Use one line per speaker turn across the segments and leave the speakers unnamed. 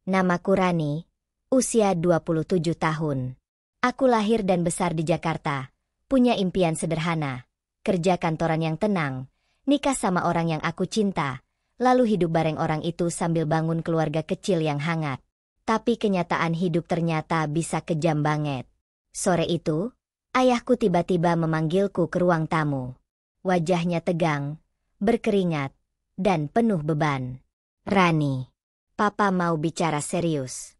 Namaku Rani, usia 27 tahun. Aku lahir dan besar di Jakarta, punya impian sederhana, kerja kantoran yang tenang, nikah sama orang yang aku cinta, lalu hidup bareng orang itu sambil bangun keluarga kecil yang hangat. Tapi kenyataan hidup ternyata bisa kejam banget. Sore itu, ayahku tiba-tiba memanggilku ke ruang tamu. Wajahnya tegang, berkeringat, dan penuh beban. "Rani, Papa mau bicara serius."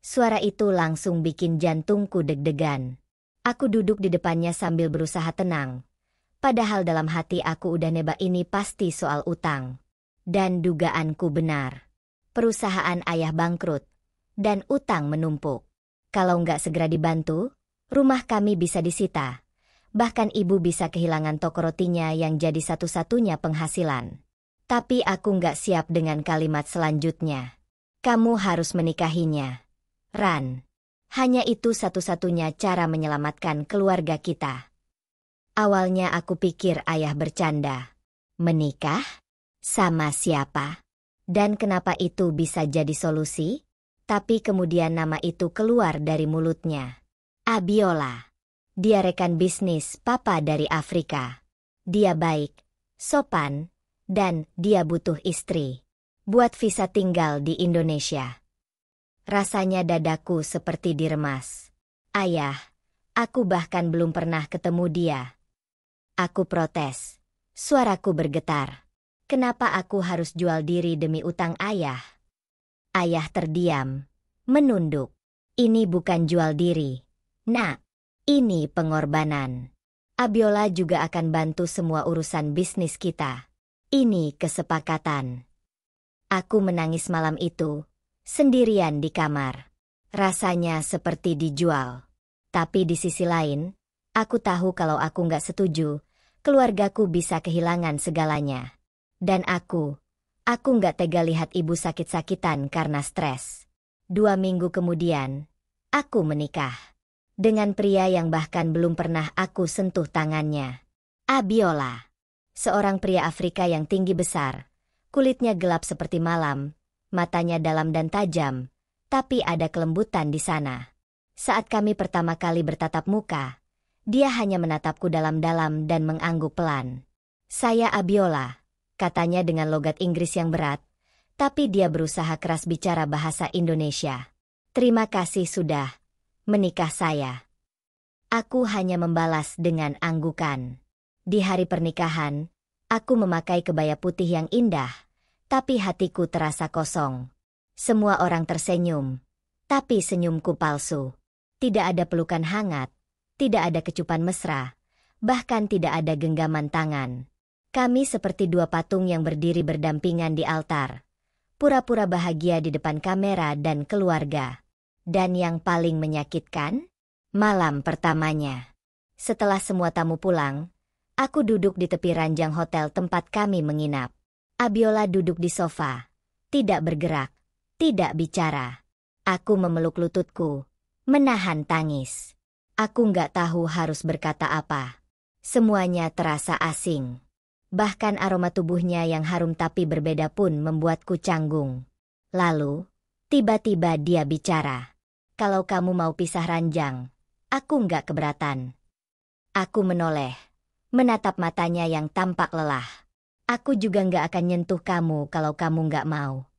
Suara itu langsung bikin jantungku deg-degan. Aku duduk di depannya sambil berusaha tenang. Padahal dalam hati aku udah nebak ini pasti soal utang. Dan dugaanku benar. Perusahaan ayah bangkrut. Dan utang menumpuk. Kalau nggak segera dibantu, rumah kami bisa disita. Bahkan ibu bisa kehilangan toko rotinya yang jadi satu-satunya penghasilan. Tapi aku nggak siap dengan kalimat selanjutnya. "Kamu harus menikahinya, Ran. Hanya itu satu-satunya cara menyelamatkan keluarga kita." Awalnya aku pikir ayah bercanda. Menikah? Sama siapa? Dan kenapa itu bisa jadi solusi? Tapi kemudian nama itu keluar dari mulutnya. Abiola. Dia rekan bisnis Papa dari Afrika. Dia baik, sopan, dan dia butuh istri. Buat visa tinggal di Indonesia. Rasanya dadaku seperti diremas. "Ayah, aku bahkan belum pernah ketemu dia." Aku protes. Suaraku bergetar. "Kenapa aku harus jual diri demi utang ayah?" Ayah terdiam, menunduk. "Ini bukan jual diri, Nak. Ini pengorbanan. Abiola juga akan bantu semua urusan bisnis kita. Ini kesepakatan." Aku menangis malam itu, sendirian di kamar. Rasanya seperti dijual. Tapi di sisi lain, aku tahu kalau aku nggak setuju, keluargaku bisa kehilangan segalanya. Dan aku nggak tega lihat ibu sakit-sakitan karena stres. 2 minggu kemudian, aku menikah. Dengan pria yang bahkan belum pernah aku sentuh tangannya. Abiola. Seorang pria Afrika yang tinggi besar. Kulitnya gelap seperti malam, matanya dalam dan tajam, tapi ada kelembutan di sana. Saat kami pertama kali bertatap muka, dia hanya menatapku dalam-dalam dan mengangguk pelan. "Saya Abiola," katanya dengan logat Inggris yang berat, tapi dia berusaha keras bicara bahasa Indonesia. "Terima kasih sudah menikah saya." Aku hanya membalas dengan anggukan. Di hari pernikahan, aku memakai kebaya putih yang indah, tapi hatiku terasa kosong. Semua orang tersenyum, tapi senyumku palsu. Tidak ada pelukan hangat, tidak ada kecupan mesra, bahkan tidak ada genggaman tangan. Kami seperti dua patung yang berdiri berdampingan di altar. Pura-pura bahagia di depan kamera dan keluarga. Dan yang paling menyakitkan? Malam pertamanya. Setelah semua tamu pulang, aku duduk di tepi ranjang hotel tempat kami menginap. Abiola duduk di sofa. Tidak bergerak, tidak bicara. Aku memeluk lututku, menahan tangis. Aku nggak tahu harus berkata apa. Semuanya terasa asing. Bahkan aroma tubuhnya yang harum tapi berbeda pun membuatku canggung. Lalu, tiba-tiba dia bicara. "Kalau kamu mau pisah ranjang, aku nggak keberatan." Aku menoleh, menatap matanya yang tampak lelah. "Aku juga nggak akan nyentuh kamu kalau kamu nggak mau."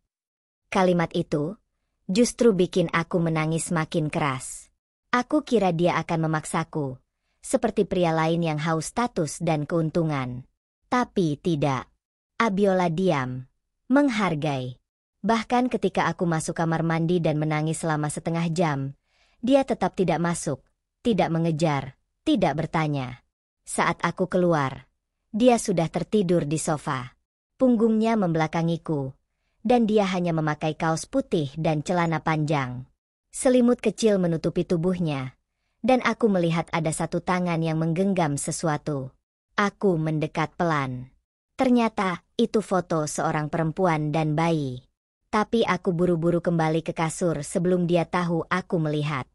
Kalimat itu justru bikin aku menangis makin keras. Aku kira dia akan memaksaku, seperti pria lain yang haus status dan keuntungan. Tapi tidak. Abiola diam, menghargai. Bahkan ketika aku masuk kamar mandi dan menangis selama setengah jam, dia tetap tidak masuk, tidak mengejar, tidak bertanya. Saat aku keluar, dia sudah tertidur di sofa. Punggungnya membelakangiku, dan dia hanya memakai kaos putih dan celana panjang. Selimut kecil menutupi tubuhnya, dan aku melihat ada satu tangan yang menggenggam sesuatu. Aku mendekat pelan. Ternyata itu foto seorang perempuan dan bayi. Tapi aku buru-buru kembali ke kasur sebelum dia tahu aku melihat.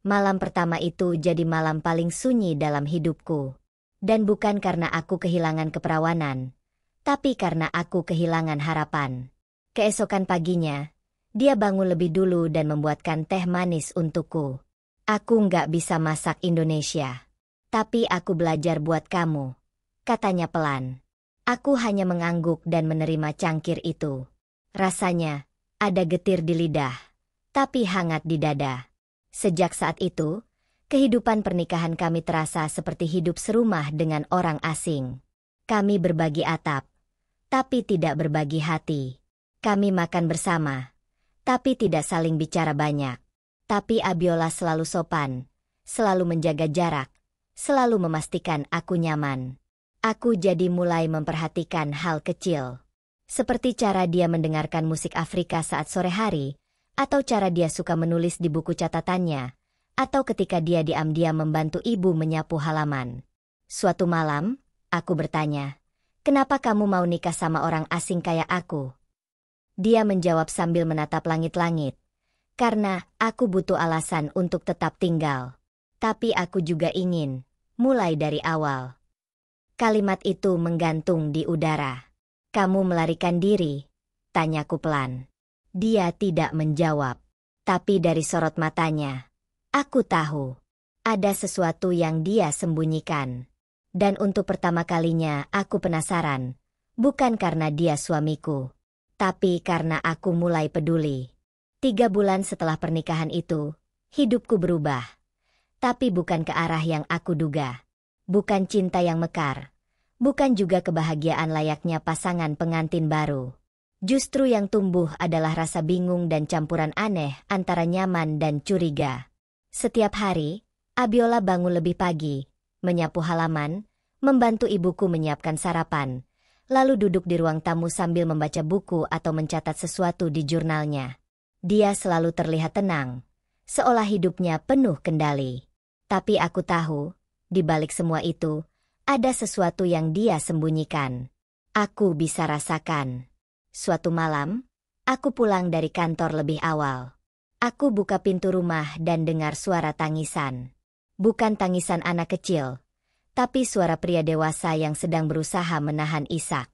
Malam pertama itu jadi malam paling sunyi dalam hidupku. Dan bukan karena aku kehilangan keperawanan, tapi karena aku kehilangan harapan. Keesokan paginya, Dia bangun lebih dulu dan membuatkan teh manis untukku. Aku nggak bisa masak Indonesia. Tapi aku belajar buat kamu, katanya pelan. Aku hanya mengangguk dan menerima cangkir itu. Rasanya, ada getir di lidah, tapi hangat di dada. Sejak saat itu, kehidupan pernikahan kami terasa seperti hidup serumah dengan orang asing. Kami berbagi atap, tapi tidak berbagi hati. Kami makan bersama, tapi tidak saling bicara banyak. Tapi Abiola selalu sopan, selalu menjaga jarak, selalu memastikan aku nyaman. Aku jadi mulai memperhatikan hal kecil. Seperti cara dia mendengarkan musik Afrika saat sore hari, atau cara dia suka menulis di buku catatannya, atau ketika dia diam-diam membantu ibu menyapu halaman. Suatu malam, aku bertanya, "Kenapa kamu mau nikah sama orang asing kayak aku?" Dia menjawab sambil menatap langit-langit, "Karena aku butuh alasan untuk tetap tinggal. Tapi aku juga ingin mulai dari awal." Kalimat itu menggantung di udara. "Kamu melarikan diri?" tanyaku pelan. Dia tidak menjawab. Tapi dari sorot matanya, aku tahu ada sesuatu yang dia sembunyikan. Dan untuk pertama kalinya aku penasaran. Bukan karena dia suamiku, tapi karena aku mulai peduli. 3 bulan setelah pernikahan itu, hidupku berubah. Tapi bukan ke arah yang aku duga. Bukan cinta yang mekar. Bukan juga kebahagiaan layaknya pasangan pengantin baru. Justru yang tumbuh adalah rasa bingung dan campuran aneh antara nyaman dan curiga. Setiap hari, Abiola bangun lebih pagi, menyapu halaman, membantu ibuku menyiapkan sarapan, lalu duduk di ruang tamu sambil membaca buku atau mencatat sesuatu di jurnalnya. Dia selalu terlihat tenang, seolah hidupnya penuh kendali. Tapi aku tahu, di balik semua itu, ada sesuatu yang dia sembunyikan. Aku bisa rasakan. Suatu malam, aku pulang dari kantor lebih awal. Aku buka pintu rumah dan dengar suara tangisan. Bukan tangisan anak kecil, tapi suara pria dewasa yang sedang berusaha menahan isak.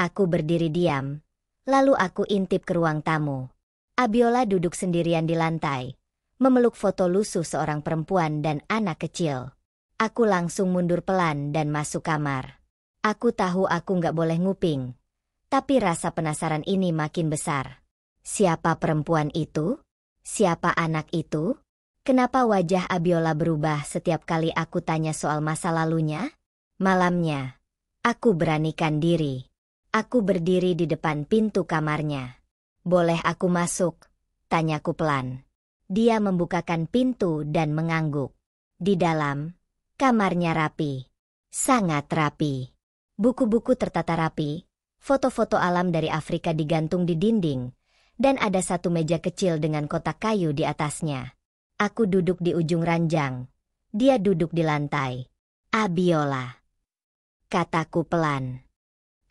Aku berdiri diam, lalu aku intip ke ruang tamu. Abiola duduk sendirian di lantai, memeluk foto lusuh seorang perempuan dan anak kecil. Aku langsung mundur pelan dan masuk kamar. Aku tahu aku nggak boleh nguping, tapi rasa penasaran ini makin besar. Siapa perempuan itu? Siapa anak itu? Kenapa wajah Abiola berubah setiap kali aku tanya soal masa lalunya? Malamnya, aku beranikan diri. Aku berdiri di depan pintu kamarnya. "Boleh aku masuk?" tanyaku pelan. Dia membukakan pintu dan mengangguk. Di dalam, kamarnya rapi. Sangat rapi. Buku-buku tertata rapi, foto-foto alam dari Afrika digantung di dinding, dan ada satu meja kecil dengan kotak kayu di atasnya. Aku duduk di ujung ranjang. Dia duduk di lantai. "Abiola," kataku pelan.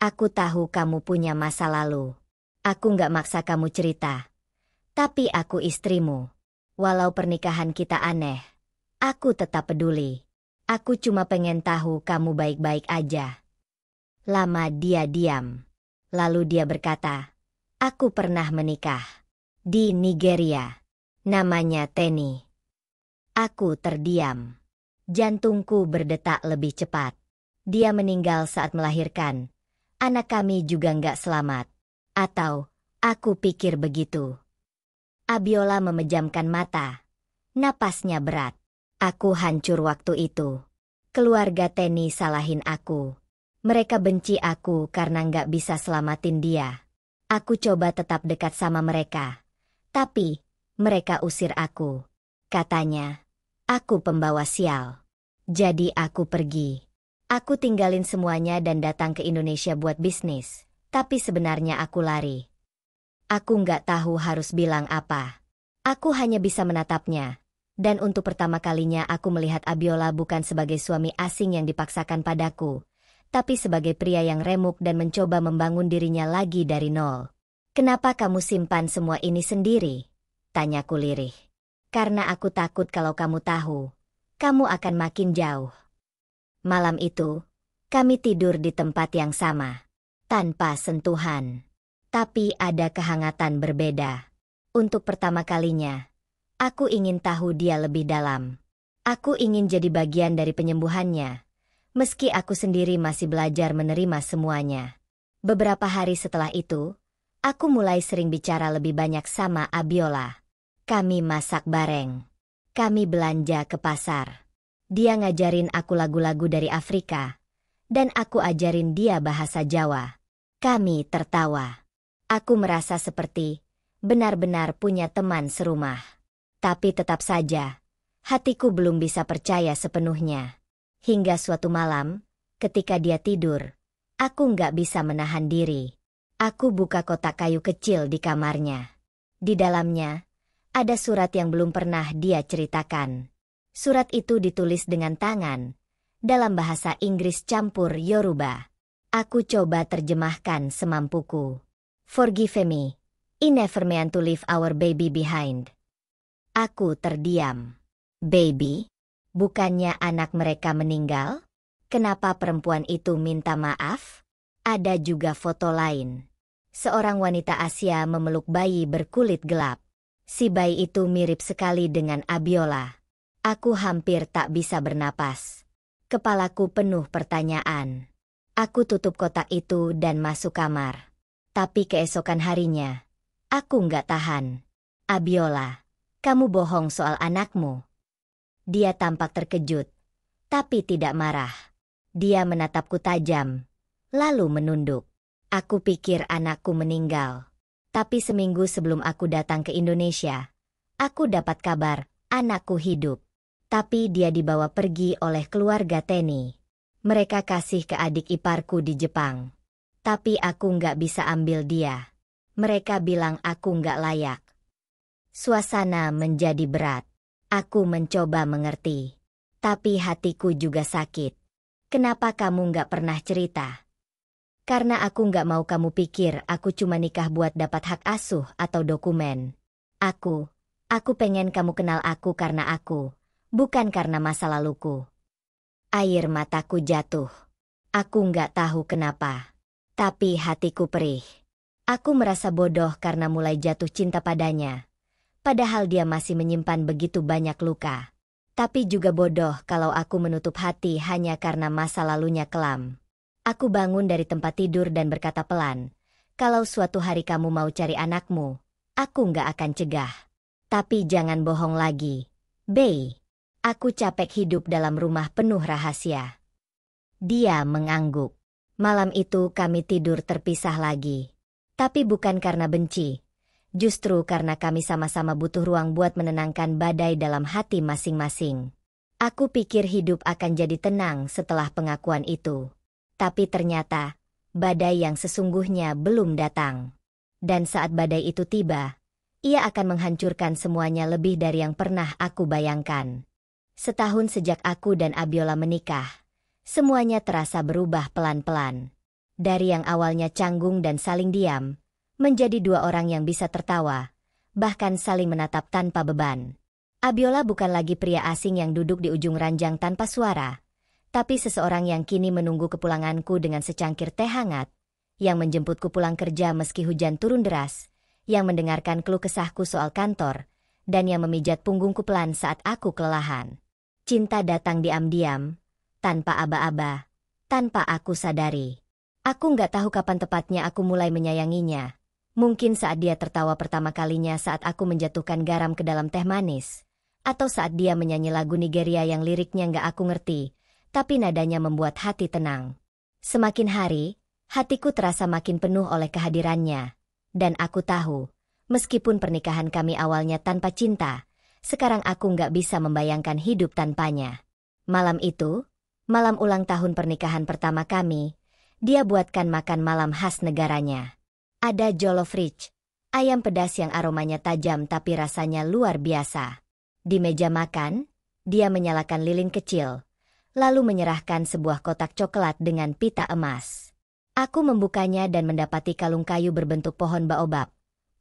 "Aku tahu kamu punya masa lalu. Aku nggak maksa kamu cerita. Tapi aku istrimu. Walau pernikahan kita aneh, aku tetap peduli. Aku cuma pengen tahu kamu baik-baik aja." Lama dia diam. Lalu dia berkata, "Aku pernah menikah. Di Nigeria. Namanya Tenny." Aku terdiam. Jantungku berdetak lebih cepat. Dia meninggal saat melahirkan. Anak kami juga nggak selamat. Atau, aku pikir begitu. Abiola memejamkan mata. Napasnya berat. Aku hancur waktu itu. Keluarga Tenny salahin aku. Mereka benci aku karena nggak bisa selamatin dia. Aku coba tetap dekat sama mereka. Tapi, mereka usir aku. Katanya, aku pembawa sial. Jadi aku pergi. Aku tinggalin semuanya dan datang ke Indonesia buat bisnis. Tapi sebenarnya aku lari. Aku nggak tahu harus bilang apa. Aku hanya bisa menatapnya. Dan untuk pertama kalinya aku melihat Abiola bukan sebagai suami asing yang dipaksakan padaku, tapi sebagai pria yang remuk dan mencoba membangun dirinya lagi dari nol. "Kenapa kamu simpan semua ini sendiri?" tanyaku lirih. "Karena aku takut kalau kamu tahu, kamu akan makin jauh." Malam itu, kami tidur di tempat yang sama, tanpa sentuhan. Tapi ada kehangatan berbeda. Untuk pertama kalinya, aku ingin tahu dia lebih dalam. Aku ingin jadi bagian dari penyembuhannya, meski aku sendiri masih belajar menerima semuanya. Beberapa hari setelah itu, aku mulai sering bicara lebih banyak sama Abiola. Kami masak bareng. Kami belanja ke pasar. Dia ngajarin aku lagu-lagu dari Afrika, dan aku ajarin dia bahasa Jawa. Kami tertawa. Aku merasa seperti benar-benar punya teman serumah. Tapi tetap saja, hatiku belum bisa percaya sepenuhnya. Hingga suatu malam, ketika dia tidur, aku nggak bisa menahan diri. Aku buka kotak kayu kecil di kamarnya. Di dalamnya, ada surat yang belum pernah dia ceritakan. Surat itu ditulis dengan tangan, dalam bahasa Inggris campur Yoruba. Aku coba terjemahkan semampuku. Forgive me, I never meant to leave our baby behind. Aku terdiam. Baby? Bukannya anak mereka meninggal? Kenapa perempuan itu minta maaf? Ada juga foto lain. Seorang wanita Asia memeluk bayi berkulit gelap. Si bayi itu mirip sekali dengan Abiola. Aku hampir tak bisa bernapas. Kepalaku penuh pertanyaan. Aku tutup kotak itu dan masuk kamar. Tapi keesokan harinya, aku nggak tahan. Abiola, kamu bohong soal anakmu. Dia tampak terkejut, tapi tidak marah. Dia menatapku tajam, lalu menunduk. Aku pikir anakku meninggal. Tapi seminggu sebelum aku datang ke Indonesia, aku dapat kabar anakku hidup. Tapi dia dibawa pergi oleh keluarga Teni. Mereka kasih ke adik iparku di Jepang. Tapi aku nggak bisa ambil dia. Mereka bilang aku nggak layak. Suasana menjadi berat. Aku mencoba mengerti. Tapi hatiku juga sakit. Kenapa kamu nggak pernah cerita? Karena aku nggak mau kamu pikir aku cuma nikah buat dapat hak asuh atau dokumen. Aku pengen kamu kenal aku karena aku, bukan karena masa laluku. Air mataku jatuh. Aku nggak tahu kenapa. Tapi hatiku perih. Aku merasa bodoh karena mulai jatuh cinta padanya. Padahal dia masih menyimpan begitu banyak luka. Tapi juga bodoh kalau aku menutup hati hanya karena masa lalunya kelam. Aku bangun dari tempat tidur dan berkata pelan, kalau suatu hari kamu mau cari anakmu, aku nggak akan cegah. Tapi jangan bohong lagi, Bei. Aku capek hidup dalam rumah penuh rahasia. Dia mengangguk. Malam itu kami tidur terpisah lagi. Tapi bukan karena benci. Justru karena kami sama-sama butuh ruang buat menenangkan badai dalam hati masing-masing. Aku pikir hidup akan jadi tenang setelah pengakuan itu. Tapi ternyata, badai yang sesungguhnya belum datang. Dan saat badai itu tiba, ia akan menghancurkan semuanya lebih dari yang pernah aku bayangkan. Setahun sejak aku dan Abiola menikah, semuanya terasa berubah pelan-pelan. Dari yang awalnya canggung dan saling diam, menjadi dua orang yang bisa tertawa, bahkan saling menatap tanpa beban. Abiola bukan lagi pria asing yang duduk di ujung ranjang tanpa suara, tapi seseorang yang kini menunggu kepulanganku dengan secangkir teh hangat, yang menjemputku pulang kerja meski hujan turun deras, yang mendengarkan keluh kesahku soal kantor, dan yang memijat punggungku pelan saat aku kelelahan. Cinta datang diam-diam, tanpa aba-aba, tanpa aku sadari. Aku nggak tahu kapan tepatnya aku mulai menyayanginya. Mungkin saat dia tertawa pertama kalinya saat aku menjatuhkan garam ke dalam teh manis, atau saat dia menyanyi lagu Nigeria yang liriknya nggak aku ngerti, tapi nadanya membuat hati tenang. Semakin hari, hatiku terasa makin penuh oleh kehadirannya. Dan aku tahu, meskipun pernikahan kami awalnya tanpa cinta, sekarang aku nggak bisa membayangkan hidup tanpanya. Malam itu, malam ulang tahun pernikahan pertama kami, dia buatkan makan malam khas negaranya. Ada jollof rich, ayam pedas yang aromanya tajam tapi rasanya luar biasa. Di meja makan, dia menyalakan lilin kecil, lalu menyerahkan sebuah kotak coklat dengan pita emas. Aku membukanya dan mendapati kalung kayu berbentuk pohon baobab,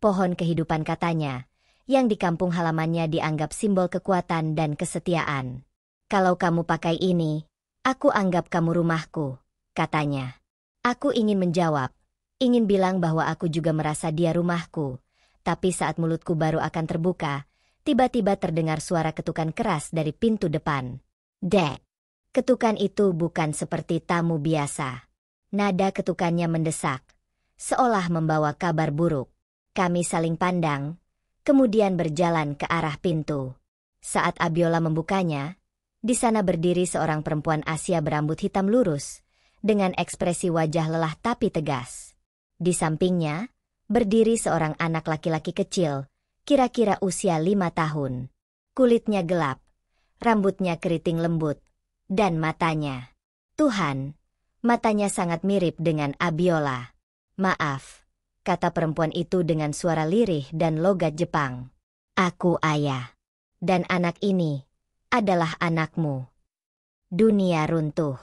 pohon kehidupan katanya, yang di kampung halamannya dianggap simbol kekuatan dan kesetiaan. Kalau kamu pakai ini, aku anggap kamu rumahku, katanya. Aku ingin menjawab, ingin bilang bahwa aku juga merasa dia rumahku, tapi saat mulutku baru akan terbuka, tiba-tiba terdengar suara ketukan keras dari pintu depan. Dek! Ketukan itu bukan seperti tamu biasa. Nada ketukannya mendesak, seolah membawa kabar buruk. Kami saling pandang, kemudian berjalan ke arah pintu. Saat Abiola membukanya, di sana berdiri seorang perempuan Asia berambut hitam lurus, dengan ekspresi wajah lelah tapi tegas. Di sampingnya, berdiri seorang anak laki-laki kecil, kira-kira usia 5 tahun. Kulitnya gelap, rambutnya keriting lembut, dan matanya. Tuhan, matanya sangat mirip dengan Abiola. Maaf, kata perempuan itu dengan suara lirih dan logat Jepang. Aku ayah. Dan anak ini adalah anakmu. Dunia runtuh.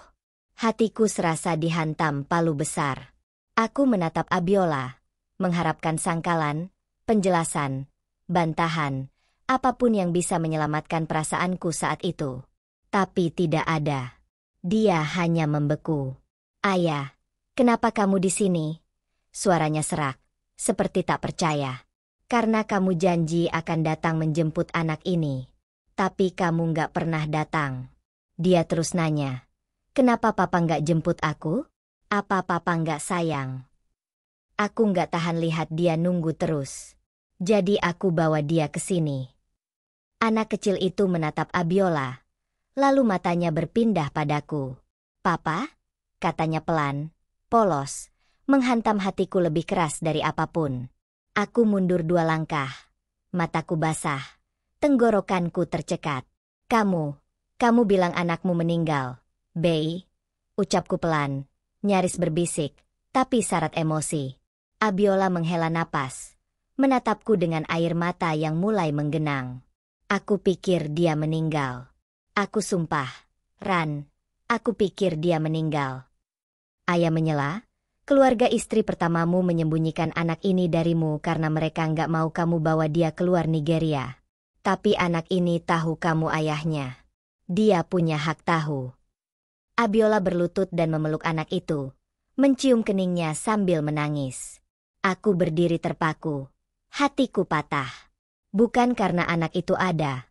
Hatiku serasa dihantam palu besar. Aku menatap Abiola, mengharapkan sangkalan, penjelasan, bantahan, apapun yang bisa menyelamatkan perasaanku saat itu. Tapi tidak ada. Dia hanya membeku. Ayah, kenapa kamu di sini? Suaranya serak, seperti tak percaya. Karena kamu janji akan datang menjemput anak ini. Tapi kamu nggak pernah datang. Dia terus nanya, kenapa papa nggak jemput aku? Apa papa nggak sayang? Aku nggak tahan lihat dia nunggu terus. Jadi aku bawa dia ke sini. Anak kecil itu menatap Abiola. Lalu matanya berpindah padaku. Papa? Katanya pelan, polos, menghantam hatiku lebih keras dari apapun. Aku mundur 2 langkah. Mataku basah. Tenggorokanku tercekat. Kamu bilang anakmu meninggal. Bei, ucapku pelan, nyaris berbisik, tapi syarat emosi. Abiola menghela napas, menatapku dengan air mata yang mulai menggenang. Aku pikir dia meninggal. Aku sumpah, Ran, aku pikir dia meninggal. Ayah menyela, keluarga istri pertamamu menyembunyikan anak ini darimu karena mereka nggak mau kamu bawa dia keluar Nigeria. Tapi anak ini tahu kamu ayahnya. Dia punya hak tahu. Abiola berlutut dan memeluk anak itu, mencium keningnya sambil menangis. Aku berdiri terpaku, hatiku patah. Bukan karena anak itu ada,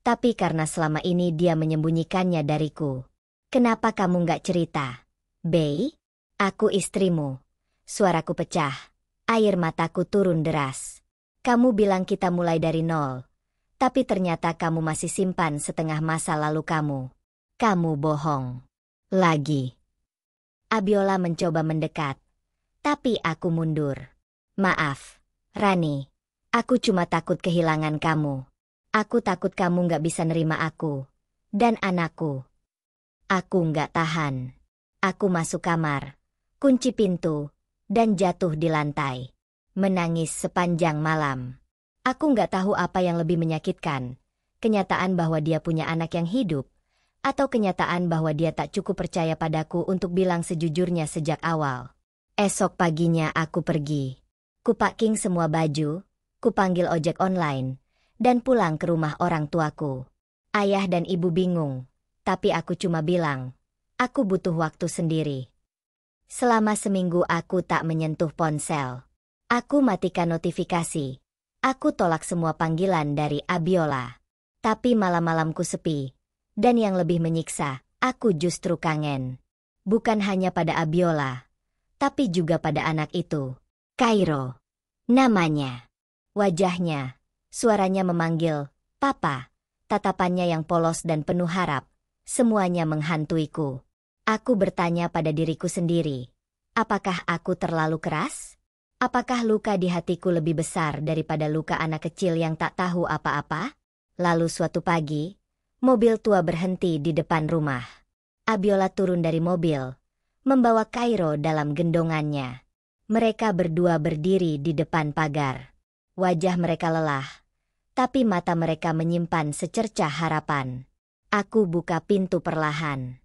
tapi karena selama ini dia menyembunyikannya dariku. Kenapa kamu nggak cerita? Bei, aku istrimu. Suaraku pecah, air mataku turun deras. Kamu bilang kita mulai dari nol, tapi ternyata kamu masih simpan setengah masa lalu kamu. Kamu bohong. Lagi. Abiola mencoba mendekat, tapi aku mundur. Maaf, Rani, aku cuma takut kehilangan kamu. Aku takut kamu nggak bisa nerima aku. Dan anakku. Aku nggak tahan. Aku masuk kamar, kunci pintu, dan jatuh di lantai. Menangis sepanjang malam. Aku nggak tahu apa yang lebih menyakitkan. Kenyataan bahwa dia punya anak yang hidup, atau kenyataan bahwa dia tak cukup percaya padaku untuk bilang sejujurnya sejak awal. Esok paginya aku pergi. Kupacking semua baju, kupanggil ojek online, dan pulang ke rumah orang tuaku. Ayah dan ibu bingung, tapi aku cuma bilang, aku butuh waktu sendiri. Selama seminggu aku tak menyentuh ponsel. Aku matikan notifikasi. Aku tolak semua panggilan dari Abiola. Tapi malam-malamku sepi. Dan yang lebih menyiksa, aku justru kangen. Bukan hanya pada Abiola, tapi juga pada anak itu. Kairo. Namanya. Wajahnya. Suaranya memanggil, Papa. Tatapannya yang polos dan penuh harap. Semuanya menghantuiku. Aku bertanya pada diriku sendiri. Apakah aku terlalu keras? Apakah luka di hatiku lebih besar daripada luka anak kecil yang tak tahu apa-apa? Lalu suatu pagi, mobil tua berhenti di depan rumah. Abiola turun dari mobil, membawa Kairo dalam gendongannya. Mereka berdua berdiri di depan pagar. Wajah mereka lelah, tapi mata mereka menyimpan secercah harapan. Aku buka pintu perlahan.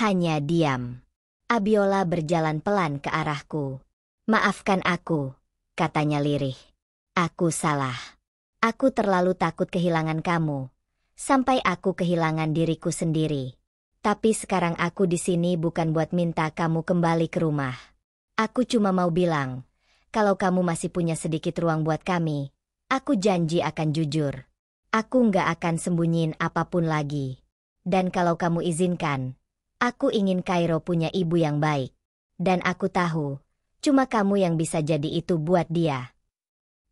Hanya diam. Abiola berjalan pelan ke arahku. Maafkan aku, katanya lirih. Aku salah. Aku terlalu takut kehilangan kamu, sampai aku kehilangan diriku sendiri. Tapi sekarang aku di sini bukan buat minta kamu kembali ke rumah. Aku cuma mau bilang, kalau kamu masih punya sedikit ruang buat kami, Aku janji akan jujur. Aku nggak akan sembunyiin apapun lagi. Dan kalau kamu izinkan, aku ingin Kairo punya ibu yang baik. Dan aku tahu, cuma kamu yang bisa jadi itu buat dia.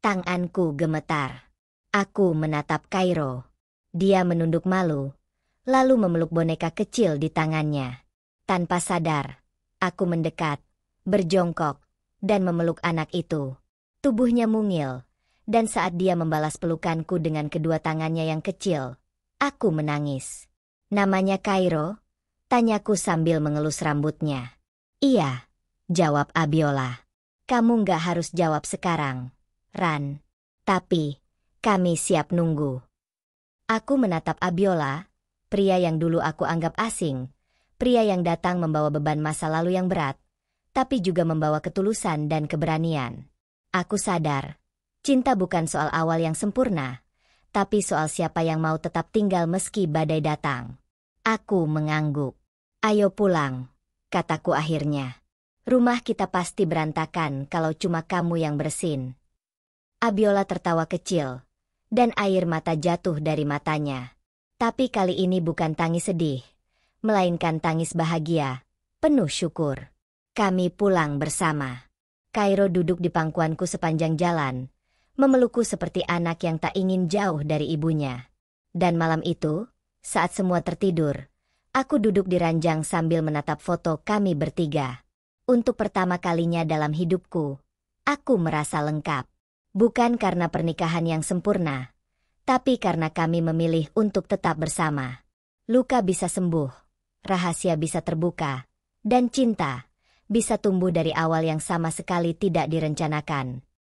Tanganku gemetar. Aku menatap Kairo. Dia menunduk malu, lalu memeluk boneka kecil di tangannya. Tanpa sadar, aku mendekat, berjongkok, dan memeluk anak itu. Tubuhnya mungil, dan saat dia membalas pelukanku dengan kedua tangannya yang kecil, aku menangis. Namanya Kairo? Tanyaku sambil mengelus rambutnya. Iya, jawab Abiola. Kamu nggak harus jawab sekarang, Ran. Tapi, kami siap nunggu. Aku menatap Abiola, pria yang dulu aku anggap asing, pria yang datang membawa beban masa lalu yang berat, tapi juga membawa ketulusan dan keberanian. Aku sadar, cinta bukan soal awal yang sempurna, tapi soal siapa yang mau tetap tinggal meski badai datang. Aku mengangguk. Ayo pulang, kataku akhirnya. Rumah kita pasti berantakan kalau cuma kamu yang bersin. Abiola tertawa kecil, dan air mata jatuh dari matanya. Tapi kali ini bukan tangis sedih, melainkan tangis bahagia, penuh syukur. Kami pulang bersama. Kairo duduk di pangkuanku sepanjang jalan, memelukku seperti anak yang tak ingin jauh dari ibunya. Dan malam itu, saat semua tertidur, aku duduk di ranjang sambil menatap foto kami bertiga. Untuk pertama kalinya dalam hidupku, aku merasa lengkap. Bukan karena pernikahan yang sempurna, tapi karena kami memilih untuk tetap bersama. Luka bisa sembuh, rahasia bisa terbuka, dan cinta bisa tumbuh dari awal yang sama sekali tidak direncanakan.